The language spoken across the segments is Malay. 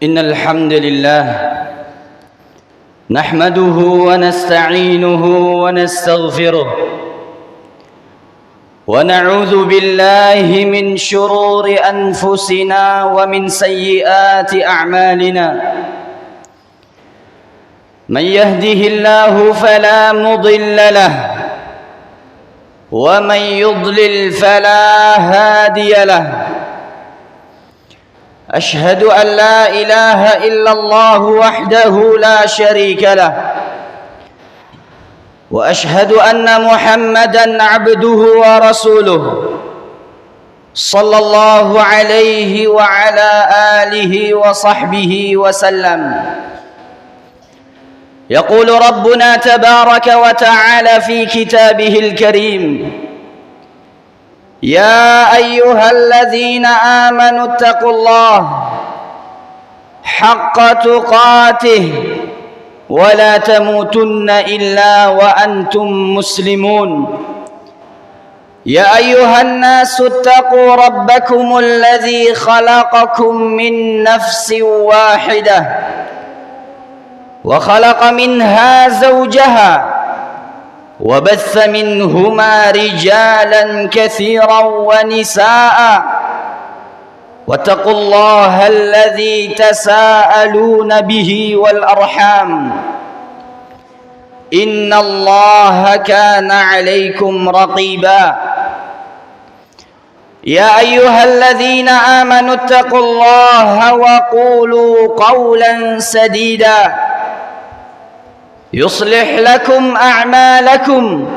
إن الحمد لله نحمده ونستعينه ونستغفره ونعوذ بالله من شرور أنفسنا ومن سيئات أعمالنا من يهده الله فلا مضل له ومن يضلل فلا هادي له أشهد أن لا إله إلا الله وحده لا شريك له وأشهد أن محمدًا عبده ورسوله صلى الله عليه وعلى آله وصحبه وسلم يقول ربنا تبارك وتعالى في كتابه الكريم يا أيها الذين آمنوا اتقوا الله حق تقاته ولا تموتن إلا وأنتم مسلمون يا أيها الناس اتقوا ربكم الذي خلقكم من نفس واحدة وخلق منها زوجها وبث منهما رجالا كثيرا ونساء واتقوا الله الذي تساءلون به والأرحام إن الله كان عليكم رقيبا يا أيها الذين آمنوا اتقوا الله وقولوا قولا سديدا يصلح لكم أعمالكم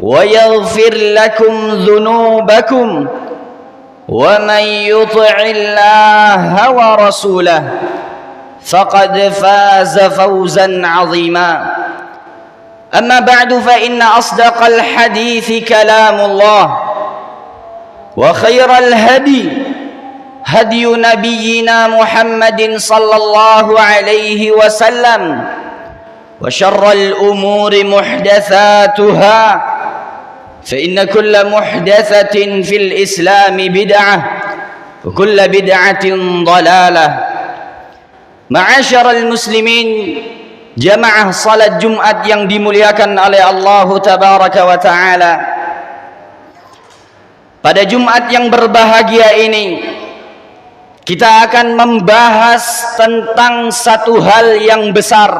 ويغفر لكم ذنوبكم ومن يطع الله ورسوله فقد فاز فوزا عظيما أما بعد فإن أصدق الحديث كلام الله وخير الهدي هدي نبينا محمد صلى الله عليه وسلم وشر الأمور محدثاتها فإن كل محدثة في الإسلام بدعة وكل بدعة ضلالة Ma'asyiral muslimin, jamaah salat Jumat yang dimuliakan oleh Allah Tabaraka wa Ta'ala. Pada Jumat yang berbahagia ini kita akan membahas tentang satu hal yang besar,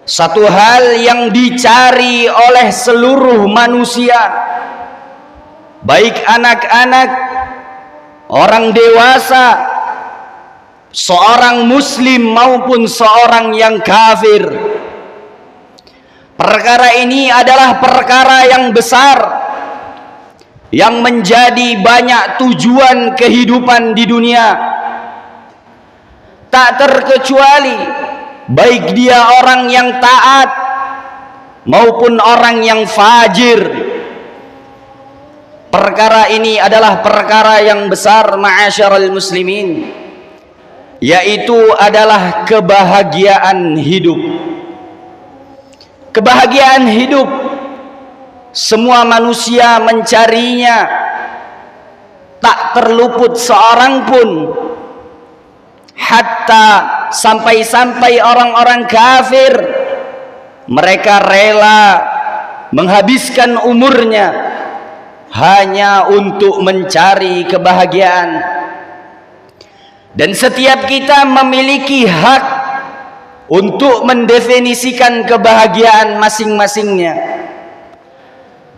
satu hal yang dicari oleh seluruh manusia, baik anak-anak, orang dewasa, seorang muslim maupun seorang yang kafir. Perkara ini adalah perkara yang besar yang menjadi banyak tujuan kehidupan di dunia, tak terkecuali baik dia orang yang taat maupun orang yang fajir. Perkara ini adalah perkara yang besar, ma'asyiral muslimin, yaitu adalah kebahagiaan hidup. Kebahagiaan hidup semua manusia mencarinya, tak terluput seorang pun, hatta sampai-sampai orang-orang kafir mereka rela menghabiskan umurnya hanya untuk mencari kebahagiaan. Dan setiap kita memiliki hak untuk mendefinisikan kebahagiaan masing-masingnya.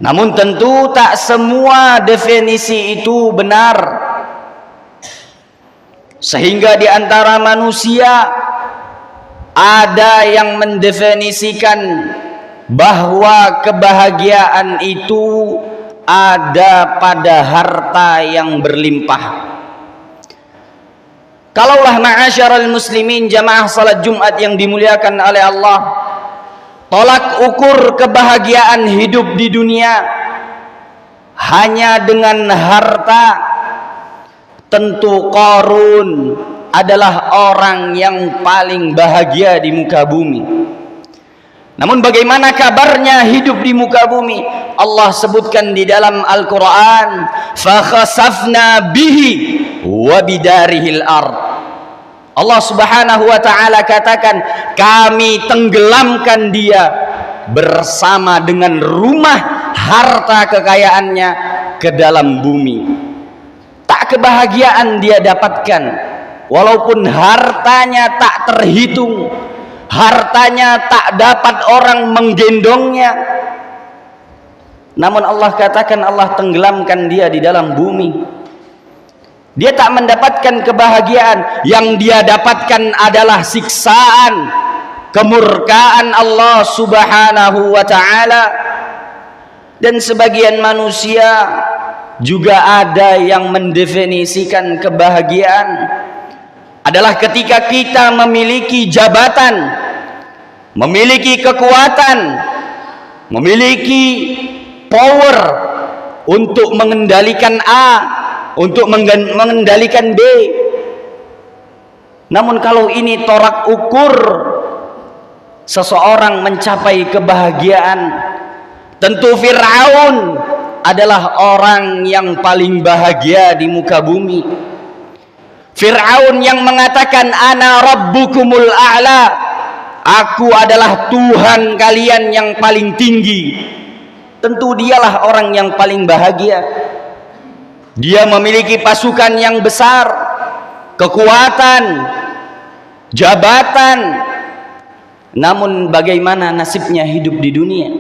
Namun tentu tak semua definisi itu benar, sehingga di antara manusia ada yang mendefinisikan bahwa kebahagiaan itu ada pada harta yang berlimpah. Kalaulah ma'asyiral muslimin, jamaah salat Jumat yang dimuliakan oleh Allah, tolak ukur kebahagiaan hidup di dunia hanya dengan harta, tentu Qarun adalah orang yang paling bahagia di muka bumi. Namun bagaimana kabarnya hidup di muka bumi? Allah sebutkan di dalam Al-Quran, fa khasafna bihi wa bidarihil ard. Allah Subhanahu wa ta'ala katakan, kami tenggelamkan dia bersama dengan rumah harta kekayaannya ke dalam bumi. Tak kebahagiaan dia dapatkan, walaupun hartanya tak terhitung, hartanya tak dapat orang menggendongnya, namun Allah katakan Allah tenggelamkan dia di dalam bumi. Dia tak mendapatkan kebahagiaan, yang dia dapatkan adalah siksaan, kemurkaan Allah Subhanahu wa ta'ala. Dan sebagian manusia juga ada yang mendefinisikan kebahagiaan adalah ketika kita memiliki jabatan, memiliki kekuatan, memiliki power untuk mengendalikan A, untuk mengendalikan B. Namun kalau ini tolak ukur seseorang mencapai kebahagiaan, tentu Fir'aun adalah orang yang paling bahagia di muka bumi. Fir'aun yang mengatakan ana rabbukumul a'la, aku adalah Tuhan kalian yang paling tinggi, tentu dialah orang yang paling bahagia. Dia memiliki pasukan yang besar, kekuatan, jabatan. Namun bagaimana nasibnya hidup di dunia?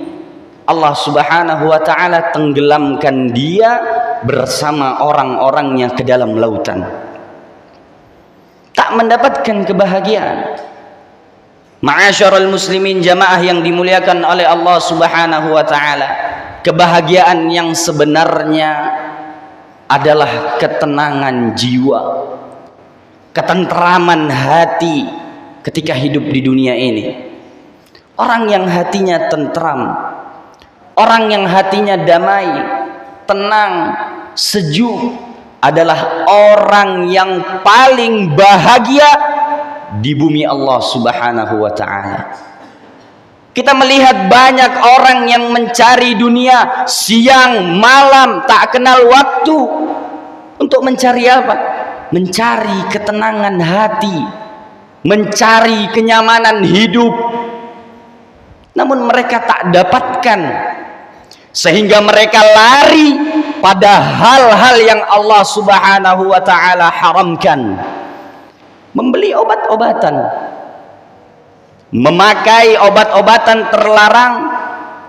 Allah Subhanahu wa ta'ala tenggelamkan dia bersama orang-orangnya ke dalam lautan. Tak mendapatkan kebahagiaan. Ma'asyiral muslimin jamaah yang dimuliakan oleh Allah Subhanahu wa ta'ala, kebahagiaan yang sebenarnya adalah ketenangan jiwa, ketentraman hati ketika hidup di dunia ini. Orang yang hatinya tentram, orang yang hatinya damai, tenang, sejuk adalah orang yang paling bahagia di bumi Allah Subhanahu wa ta'ala. Kita melihat banyak orang yang mencari dunia siang malam tak kenal waktu. Untuk mencari apa? Mencari ketenangan hati, mencari kenyamanan hidup. Namun mereka tak dapatkan, sehingga mereka lari pada hal-hal yang Allah Subhanahu wa ta'ala haramkan. Membeli obat-obatan, memakai obat-obatan terlarang,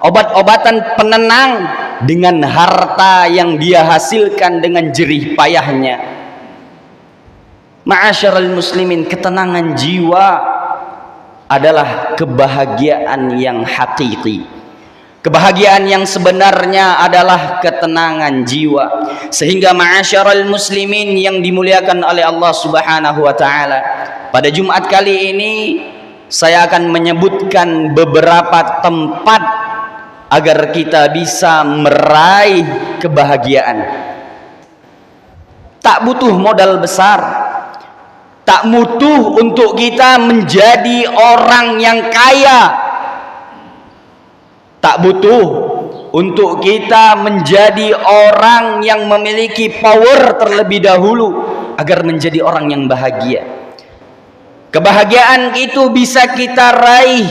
obat-obatan penenang dengan harta yang dia hasilkan dengan jerih payahnya. Ma'asyiral muslimin, ketenangan jiwa adalah kebahagiaan yang hakiki. Kebahagiaan yang sebenarnya adalah ketenangan jiwa. Sehingga ma'asyiral muslimin yang dimuliakan oleh Allah Subhanahu wa ta'ala, pada Jumat kali ini saya akan menyebutkan beberapa tempat agar kita bisa meraih kebahagiaan. Tak butuh modal besar, tak butuh untuk kita menjadi orang yang kaya, tak butuh untuk kita menjadi orang yang memiliki power terlebih dahulu agar menjadi orang yang bahagia. Kebahagiaan itu bisa kita raih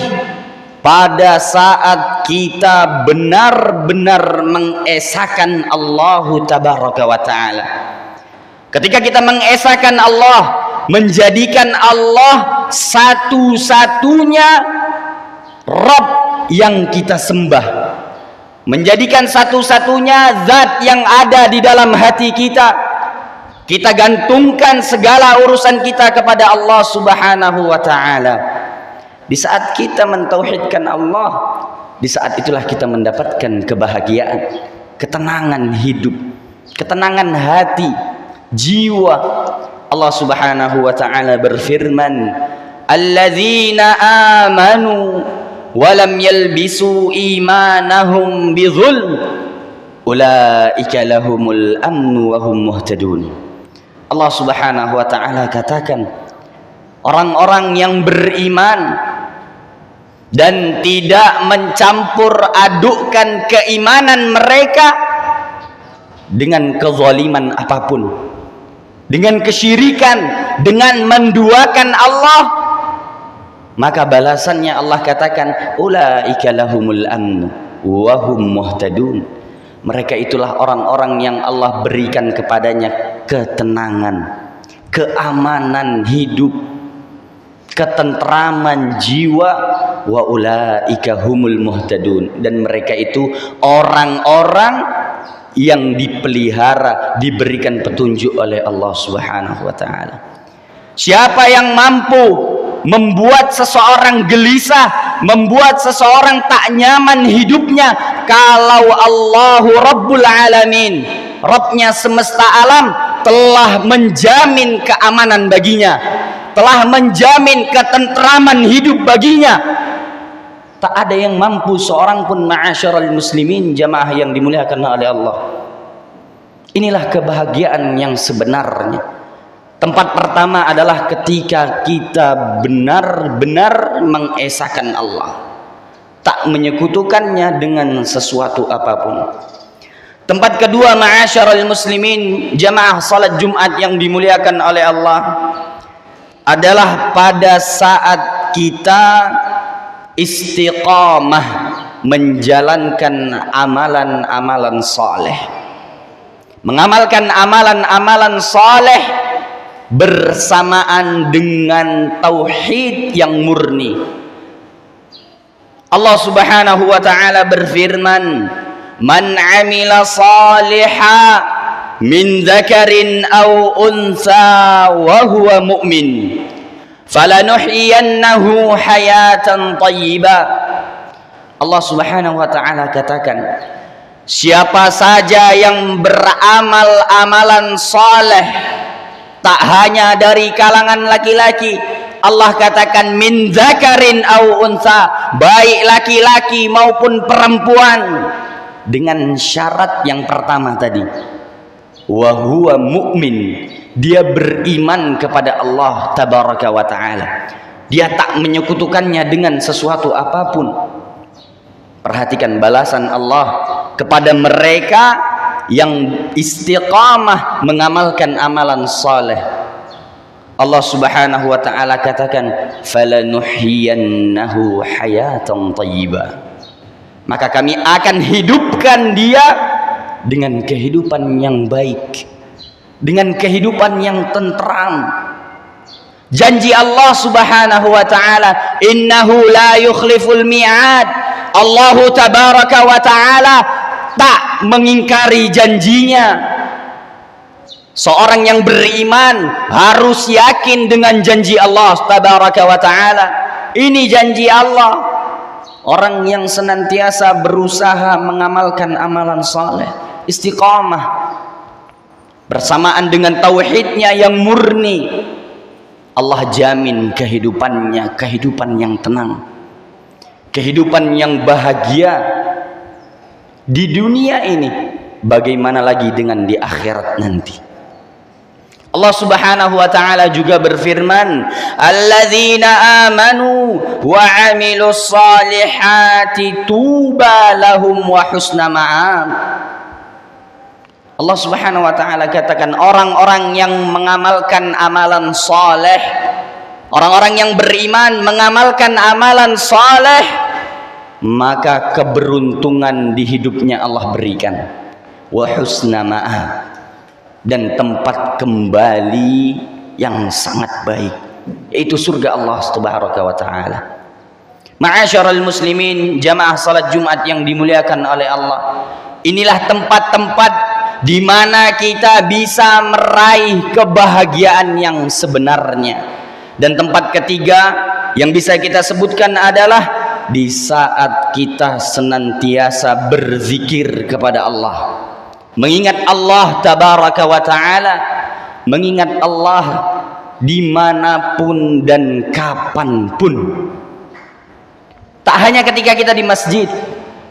pada saat kita benar-benar mengesahkan Allah Tabaraka wa ta'ala. Ketika kita mengesahkan Allah, menjadikan Allah satu-satunya Rabb yang kita sembah, menjadikan satu-satunya zat yang ada di dalam hati kita. Kita gantungkan segala urusan kita kepada Allah Subhanahu wa ta'ala. Di saat kita mentauhidkan Allah, di saat itulah kita mendapatkan kebahagiaan, ketenangan hidup, ketenangan hati, jiwa. Allah Subhanahu wa ta'ala berfirman, alladzina amanu walam yalbisu imanahum bizulm ulaika lahumul amnu wa hum muhtadun. Allah Subhanahu wa ta'ala katakan, orang-orang yang beriman dan tidak mencampur adukkan keimanan mereka dengan kezaliman apapun. dengan kesyirikan, dengan menduakan Allah, maka balasannya Allah katakan ulaika lahumul amn wa hum muhtadun. Mereka itulah orang-orang yang Allah berikan kepadanya ketenangan, keamanan hidup, ketentraman jiwa. Wa ulaika humul muhtadun, dan mereka itu orang-orang yang dipelihara, diberikan petunjuk oleh Allah Subhanahu wa taala. Siapa yang mampu membuat seseorang gelisah, membuat seseorang tak nyaman hidupnya, kalau Allahu Rabbul Alamin, Rabbnya semesta alam, telah menjamin keamanan baginya, telah menjamin ketentraman hidup baginya, tak ada yang mampu seorang pun, ma'asyiral muslimin, jamaah yang dimuliakan oleh Allah. Inilah kebahagiaan yang sebenarnya. Tempat pertama adalah ketika kita benar-benar mengesahkan Allah, tak menyekutukannya dengan sesuatu apapun. Tempat kedua, ma'asyiral muslimin, jamaah salat Jumat yang dimuliakan oleh Allah, adalah pada saat kita istiqamah menjalankan amalan-amalan saleh, mengamalkan amalan-amalan saleh bersamaan dengan tauhid yang murni. Allah Subhanahu wa taala berfirman, "Man 'amila shalihan min dzakarin aw untha wa huwa mu'min falanuhyiyannahu hayatan thayyibah." Allah Subhanahu wa taala katakan, siapa saja yang beramal amalan saleh, tak hanya dari kalangan laki-laki, Allah katakan min dzakarin aw untha, baik laki-laki maupun perempuan, dengan syarat yang pertama tadi, wa huwa mu'min, dia beriman kepada Allah tabaraka wa taala, dia tak menyekutukannya dengan sesuatu apapun. Perhatikan balasan Allah kepada mereka yang istiqamah mengamalkan amalan saleh. Allah Subhanahu wa taala katakan falanuhyiyannahu hayatan thayyibah, maka kami akan hidupkan dia dengan kehidupan yang baik, dengan kehidupan yang tentram. Janji Allah Subhanahu wa taala, innahu la yukhliful mi'ad. Allahu tabaraka wa taala tak mengingkari janjinya. Seorang yang beriman harus yakin dengan janji Allah tabaraka wa taala. Ini janji Allah. Orang yang senantiasa berusaha mengamalkan amalan saleh, istiqamah bersamaan dengan tauhidnya yang murni, Allah jamin kehidupannya, kehidupan yang tenang, kehidupan yang bahagia di dunia ini, bagaimana lagi dengan di akhirat nanti. Allah Subhanahu wa taala juga berfirman, alladzina amanu wa 'amilus salihati tuba lahum wa husna ma'ab. Allah Subhanahu wa taala katakan, orang-orang yang mengamalkan amalan saleh, orang-orang yang beriman mengamalkan amalan saleh, maka keberuntungan di hidupnya Allah berikan, wa husna ma'ab, dan tempat kembali yang sangat baik, yaitu surga Allah Subhanahu wa taala. Ma'asyiral muslimin, jamaah salat Jumat yang dimuliakan oleh Allah, inilah tempat-tempat di mana kita bisa meraih kebahagiaan yang sebenarnya. Dan tempat ketiga yang bisa kita sebutkan adalah di saat kita senantiasa berzikir kepada Allah, mengingat Allah tabaraka wa ta'ala, mengingat Allah dimanapun dan kapanpun. Tak hanya ketika kita di masjid,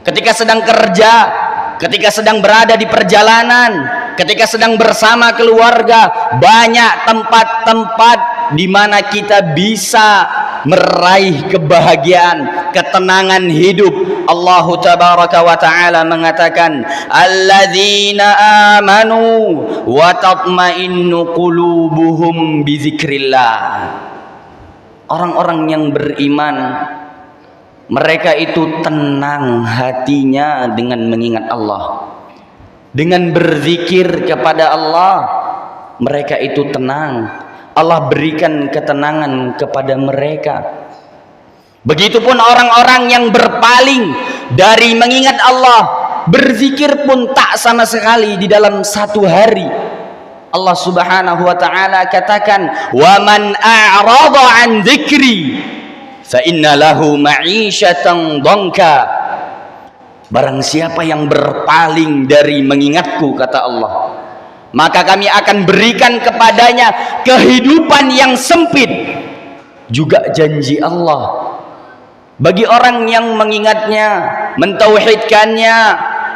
ketika sedang kerja, ketika sedang berada di perjalanan, ketika sedang bersama keluarga, banyak tempat-tempat di mana kita bisa meraih kebahagiaan, ketenangan hidup. Allah tabaraka wa taala mengatakan, alladzina amanu wa tatmainnu qulubuhum bizikrillah. Orang-orang yang beriman, mereka itu tenang hatinya dengan mengingat Allah, dengan berzikir kepada Allah. Mereka itu tenang, Allah berikan ketenangan kepada mereka. Begitupun orang-orang yang berpaling dari mengingat Allah, berzikir pun tak sama sekali di dalam satu hari. Allah subhanahu wa ta'ala katakan, wa man a'rada an dzikri fa inna lahu ma'isyatan dhanka. Barang siapa yang berpaling dari mengingatku, kata Allah, maka kami akan berikan kepadanya kehidupan yang sempit. Juga janji Allah, bagi orang yang mengingatnya, mentauhidkannya,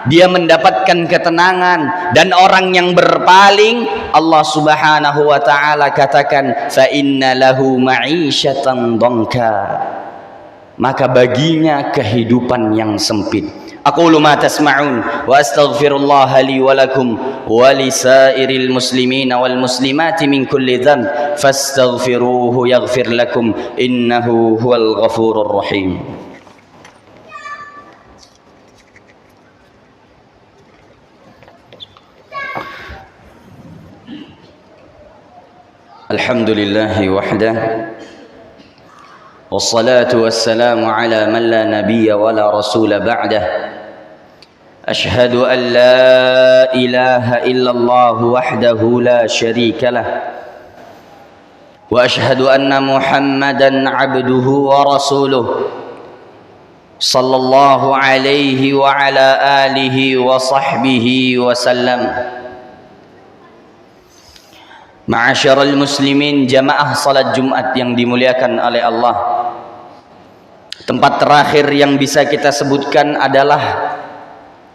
dia mendapatkan ketenangan. Dan orang yang berpaling, Allah subhanahu wa ta'ala katakan, fa inna lahu ma'isyatan dhanka, maka baginya kehidupan yang sempit. Aqulu ma tasma'un wa astaghfirullah li wa lakum wa lisairil muslimina wal muslimati min kulli dhanb fastaghfiruhu yaghfir lakum innahu huwal ghafurur rahim. Alhamdulillahi wahdah, wassalatu wassalamu ala man la nabiyya wa la rasula ba'dah. Ashhadu an la ilaha illallah wahdahu la sharika lah, wa ashhadu anna Muhammadan abduhu wa rasuluh, sallallahu alaihi wa ala alihi wa sahbihi wa sallam. Ma'asyiral muslimin, jamaah salat Jumat yang dimuliakan oleh Allah. Tempat terakhir yang bisa kita sebutkan adalah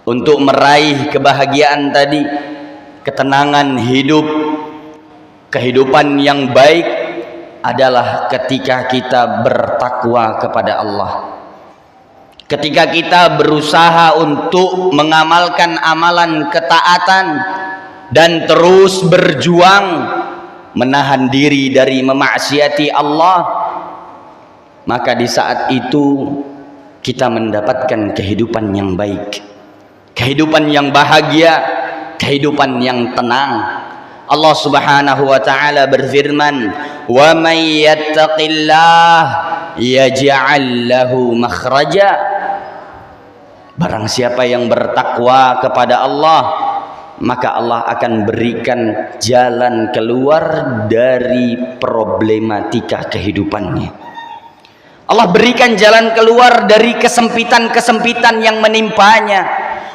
untuk meraih kebahagiaan tadi, ketenangan hidup, kehidupan yang baik, adalah ketika kita bertakwa kepada Allah. Ketika kita berusaha untuk mengamalkan amalan ketaatan dan terus berjuang menahan diri dari memaksiati Allah, maka di saat itu kita mendapatkan kehidupan yang baik, kehidupan yang bahagia, kehidupan yang tenang. Allah subhanahu wa ta'ala berfirman, wa may yattaqillah yaj'al lahu makhraja. Barang siapa yang bertakwa kepada Allah, maka Allah akan berikan jalan keluar dari problematika kehidupannya. Allah berikan jalan keluar dari kesempitan-kesempitan yang menimpanya.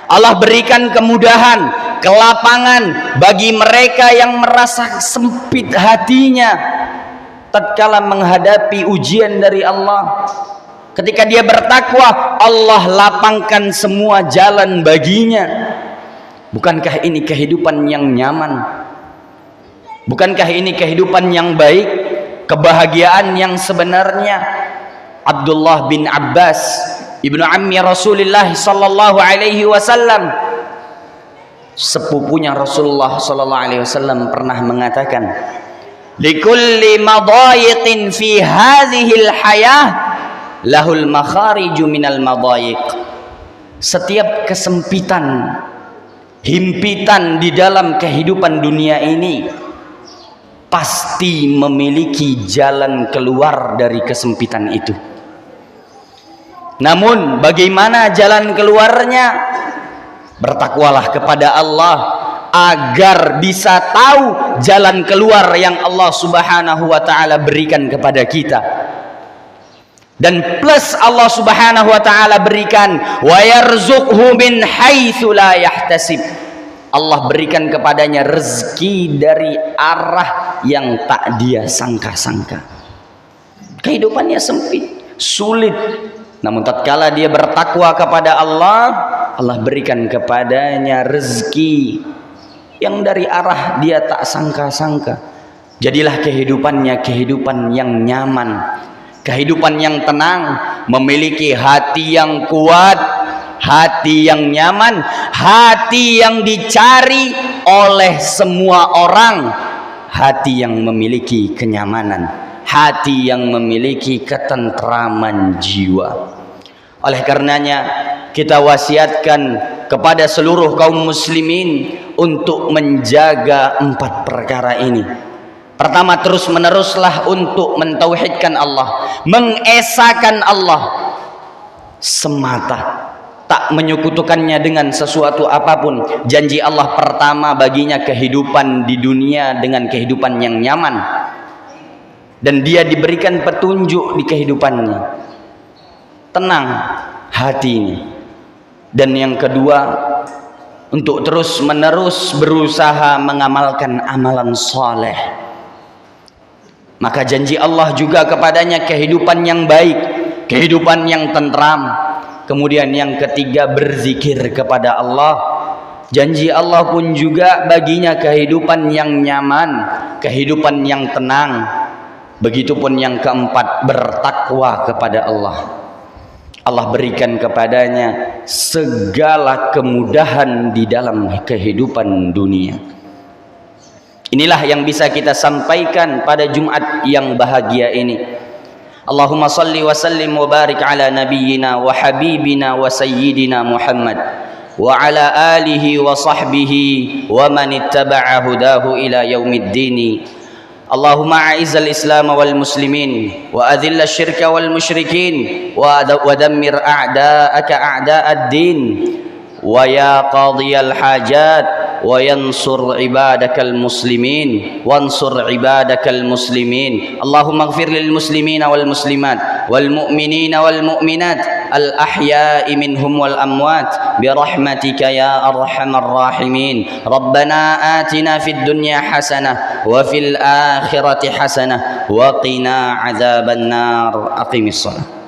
Allah berikan kemudahan, kelapangan bagi mereka yang merasa sempit hatinya tatkala menghadapi ujian dari Allah. Ketika dia bertakwa, Allah lapangkan semua jalan baginya. Bukankah ini kehidupan yang nyaman? Bukankah ini kehidupan yang baik, kebahagiaan yang sebenarnya? Abdullah bin Abbas, ibnu ammi Rasulullah sallallahu alaihi wasallam, sepupunya Rasulullah sallallahu alaihi wasallam, pernah mengatakan, likulli madayiqin fi hadhil hayah lahul makhariju minal madayiq. Setiap kesempitan, himpitan di dalam kehidupan dunia ini pasti memiliki jalan keluar dari kesempitan itu. Namun bagaimana jalan keluarnya? Bertakwalah kepada Allah agar bisa tahu jalan keluar yang Allah subhanahu wa ta'ala berikan kepada kita. Dan plus Allah subhanahu wa ta'ala berikan, wa yarzuqhu min haitsu la yahtasib. Allah berikan kepadanya rezeki dari arah yang tak dia sangka-sangka. Kehidupannya sempit, sulit, namun tatkala dia bertakwa kepada Allah, Allah berikan kepadanya rezeki yang dari arah dia tak sangka-sangka. Jadilah kehidupannya kehidupan yang nyaman, kehidupan yang tenang, memiliki hati yang kuat, hati yang nyaman, hati yang dicari oleh semua orang, hati yang memiliki kenyamanan, hati yang memiliki ketentraman jiwa. Oleh karenanya kita wasiatkan kepada seluruh kaum muslimin untuk menjaga 4 perkara ini. Pertama, terus meneruslah untuk mentauhidkan Allah, mengesakan Allah semata, tak menyekutukannya dengan sesuatu apapun. Janji Allah pertama baginya kehidupan di dunia dengan kehidupan yang nyaman, dan dia diberikan petunjuk di kehidupannya, tenang hatinya. Dan yang kedua, untuk terus menerus berusaha mengamalkan amalan soleh. Maka janji Allah juga kepadanya kehidupan yang baik, kehidupan yang tentram. Kemudian yang ketiga, berzikir kepada Allah. Janji Allah pun juga baginya kehidupan yang nyaman, kehidupan yang tenang. Begitupun yang keempat, bertakwa kepada Allah. Allah berikan kepadanya segala kemudahan di dalam kehidupan dunia. Inilah yang bisa kita sampaikan pada Jumat yang bahagia ini. Allahumma salli wa sallim wa barik ala nabiyyina wa habibina wa sayyidina Muhammad wa ala alihi wa sahbihi wa man ittaba'a hudahu ila yaumiddin. Allahumma a'izzal islam wal muslimin wa adhilla syirka wal musyrikin wa dammir a'da'aka a'da'ad din wa ya qadiyal hajat wa yansur ibadakal muslimin wansur ibadakal muslimin. Allahumma ighfir lil muslimina wal muslimat wal mu'minina wal mu'minat al ahya'i minhum wal amwat bi rahmatika ya arhamar rahimin. Rabbana atina fid dunya hasanah wa fil akhirati hasanah wa qina adzaban nar. Aqimis shalah.